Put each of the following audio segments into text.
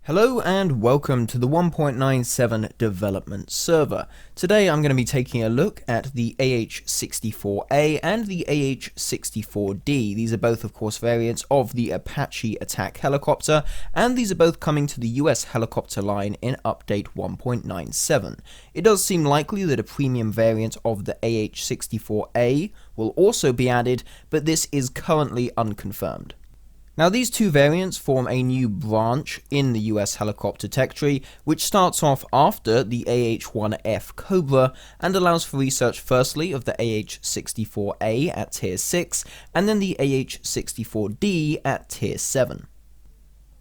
Hello and welcome to the 1.97 development server. Today I'm going to be taking a look at the AH-64A and the AH-64D. These are both of course variants of the Apache attack helicopter, and these are both coming to the US helicopter line in update 1.97. It does seem likely that a premium variant of the AH-64A will also be added, but this is currently unconfirmed. Now these two variants form a new branch in the US helicopter tech tree, which starts off after the AH-1F Cobra and allows for research firstly of the AH-64A at tier 6 and then the AH-64D at tier 7.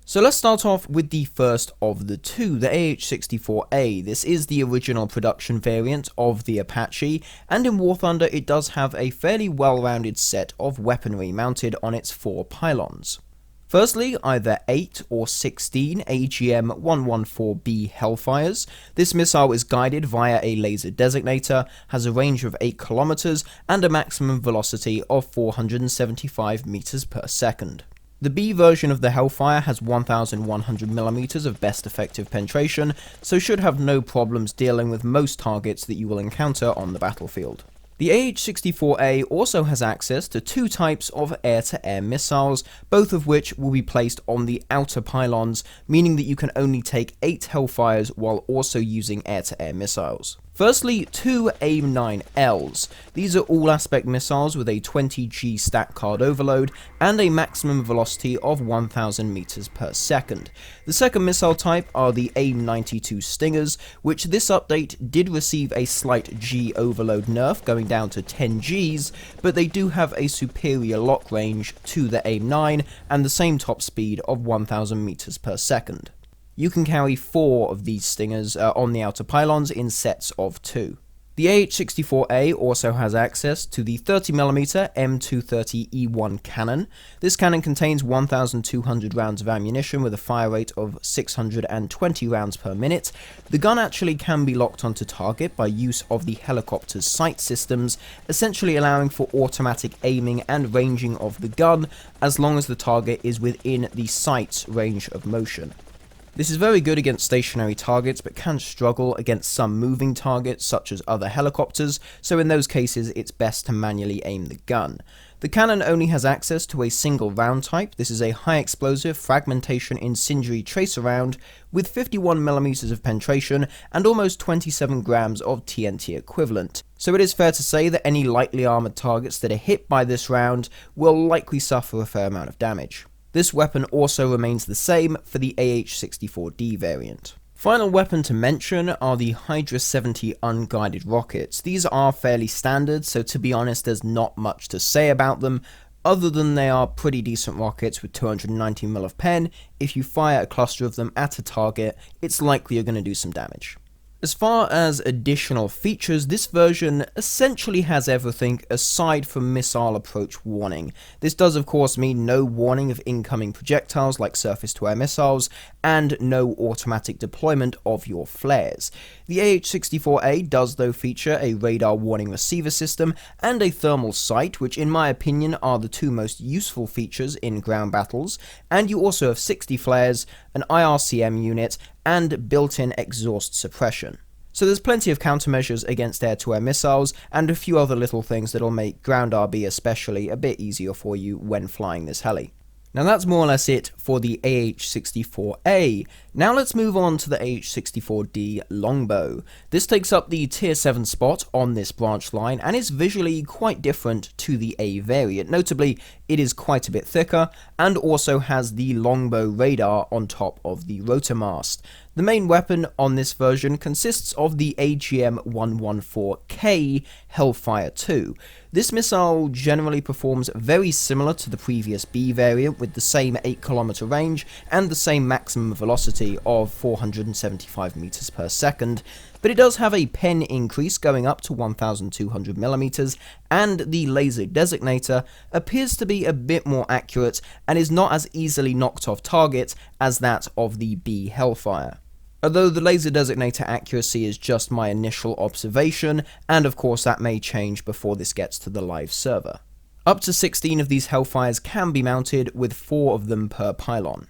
So let's start off with the first of the two, the AH-64A. This is the original production variant of the Apache, and in War Thunder it does have a fairly well-rounded set of weaponry mounted on its 4 pylons. Firstly, either 8 or 16 AGM-114B Hellfires. This missile is guided via a laser designator, has a range of 8 kilometers, and a maximum velocity of 475 meters per second. The B version of the Hellfire has 1,100mm of best effective penetration, so should have no problems dealing with most targets that you will encounter on the battlefield. The AH-64A also has access to 2 types of air-to-air missiles, both of which will be placed on the outer pylons, meaning that you can only take 8 Hellfires while also using air-to-air missiles. Firstly, 2 AIM-9Ls. These are all-aspect missiles with a 20G stack card overload and a maximum velocity of 1,000 meters per second. The second missile type are the AIM-92 Stingers, which this update did receive a slight G overload nerf, going down to 10 Gs, but they do have a superior lock range to the AIM-9 and the same top speed of 1,000 meters per second. You can carry 4 of these Stingers on the outer pylons in sets of 2. The AH-64A also has access to the 30mm M230E1 cannon. This cannon contains 1,200 rounds of ammunition with a fire rate of 620 rounds per minute. The gun actually can be locked onto target by use of the helicopter's sight systems, essentially allowing for automatic aiming and ranging of the gun as long as the target is within the sight's range of motion. This is very good against stationary targets, but can struggle against some moving targets such as other helicopters, so in those cases it's best to manually aim the gun. The cannon only has access to a single round type. This is a high explosive fragmentation incendiary tracer round with 51mm of penetration and almost 27 grams of TNT equivalent. So it is fair to say that any lightly armored targets that are hit by this round will likely suffer a fair amount of damage. This weapon also remains the same for the AH-64D variant. Final weapon to mention are the Hydra 70 unguided rockets. These are fairly standard, so to be honest there's not much to say about them, other than they are pretty decent rockets with 290mm of pen. If you fire a cluster of them at a target, it's likely you're going to do some damage. As far as additional features, this version essentially has everything aside from missile approach warning. This does of course mean no warning of incoming projectiles like surface-to-air missiles, and no automatic deployment of your flares. The AH-64A does though feature a radar warning receiver system and a thermal sight, which in my opinion are the 2 most useful features in ground battles, and you also have 60 flares, an IRCM unit, and built-in exhaust suppression. So there's plenty of countermeasures against air-to-air missiles, and a few other little things that'll make ground RB especially a bit easier for you when flying this heli. Now that's more or less it for the AH-64A. Now let's move on to the AH-64D Longbow. This takes up the tier 7 spot on this branch line and is visually quite different to the A variant. Notably, it is quite a bit thicker and also has the Longbow radar on top of the rotor mast. The main weapon on this version consists of the AGM-114K Hellfire 2. This missile generally performs very similar to the previous B variant with the same 8km range and the same maximum velocity of 475 meters per second, but it does have a pen increase going up to 1,200mm, and the laser designator appears to be a bit more accurate and is not as easily knocked off target as that of the B Hellfire. Although the laser designator accuracy is just my initial observation, and of course that may change before this gets to the live server. Up to 16 of these Hellfires can be mounted, with 4 of them per pylon.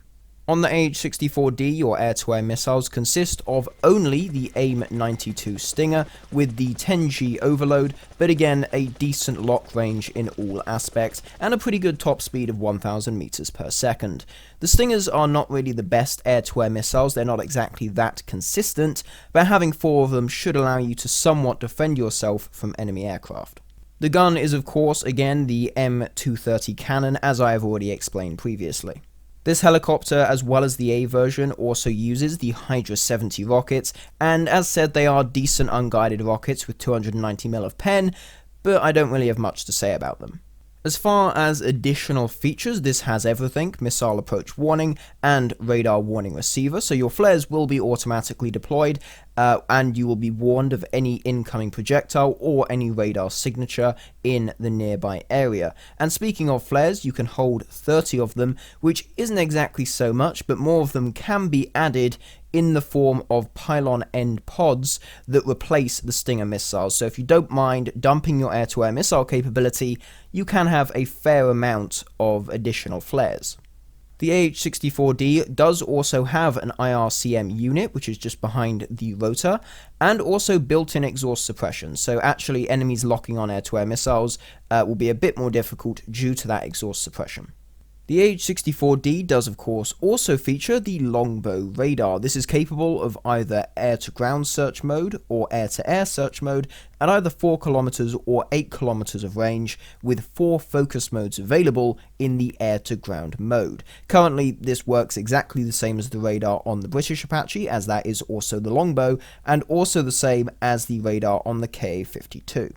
On the AH-64D, your air-to-air missiles consist of only the AIM-92 Stinger with the 10G overload, but again, a decent lock range in all aspects, and a pretty good top speed of 1,000 meters per second. The Stingers are not really the best air-to-air missiles, they're not exactly that consistent, but having 4 of them should allow you to somewhat defend yourself from enemy aircraft. The gun is of course, again, the M230 cannon, as I have already explained previously. This helicopter, as well as the A version, also uses the Hydra 70 rockets, and as said, they are decent unguided rockets with 290mm of pen, but I don't really have much to say about them. As far as additional features, this has everything: missile approach warning and radar warning receiver, so your flares will be automatically deployed and you will be warned of any incoming projectile or any radar signature in the nearby area. And speaking of flares, you can hold 30 of them, which isn't exactly so much, but more of them can be added in the form of pylon end pods that replace the Stinger missiles. So if you don't mind dumping your air-to-air missile capability, you can have a fair amount of additional flares. The AH-64D does also have an IRCM unit, which is just behind the rotor, and also built-in exhaust suppression, so actually enemies locking on air-to-air missiles will be a bit more difficult due to that exhaust suppression. The AH-64D does of course also feature the Longbow radar. This is capable of either air-to-ground search mode or air-to-air search mode at either 4 km or 8 km of range, with 4 focus modes available in the air-to-ground mode. Currently this works exactly the same as the radar on the British Apache, as that is also the Longbow, and also the same as the radar on the Ka-52.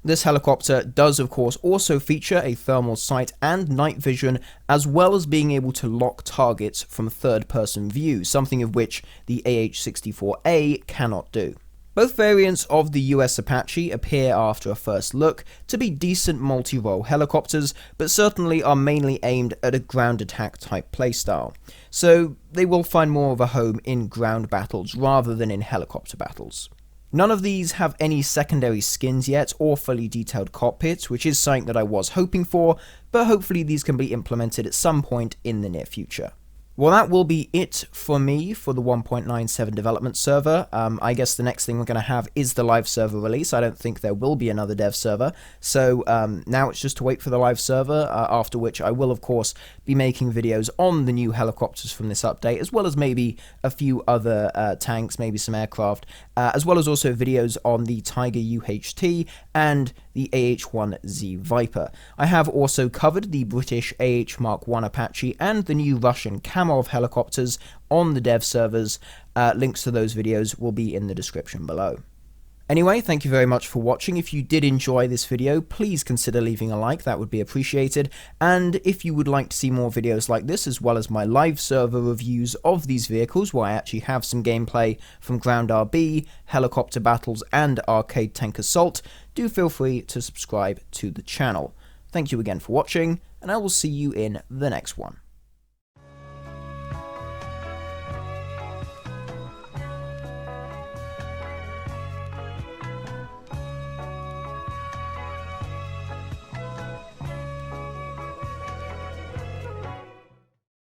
This helicopter does of course also feature a thermal sight and night vision, as well as being able to lock targets from third-person view, something of which the AH-64A cannot do. Both variants of the US Apache appear after a first look to be decent multi-role helicopters, but certainly are mainly aimed at a ground attack type playstyle, so they will find more of a home in ground battles rather than in helicopter battles. None of these have any secondary skins yet or fully detailed cockpits, which is something that I was hoping for, but hopefully these can be implemented at some point in the near future. Well, that will be it for me for the 1.97 development server. I guess the next thing we're going to have is the live server release. I don't think there will be another dev server, so now it's just to wait for the live server, after which I will of course be making videos on the new helicopters from this update, as well as maybe a few other tanks, maybe some aircraft, as well as also videos on the Tiger UHT and the AH-1Z Viper. I have also covered the British AH Mark I Apache and the new Russian Kamov helicopters on the dev servers. Links to those videos will be in the description below. Anyway, thank you very much for watching. If you did enjoy this video, please consider leaving a like, that would be appreciated. And if you would like to see more videos like this, as well as my live server reviews of these vehicles, where I actually have some gameplay from Ground RB, helicopter battles, and arcade tank assault, do feel free to subscribe to the channel. Thank you again for watching, and I will see you in the next one.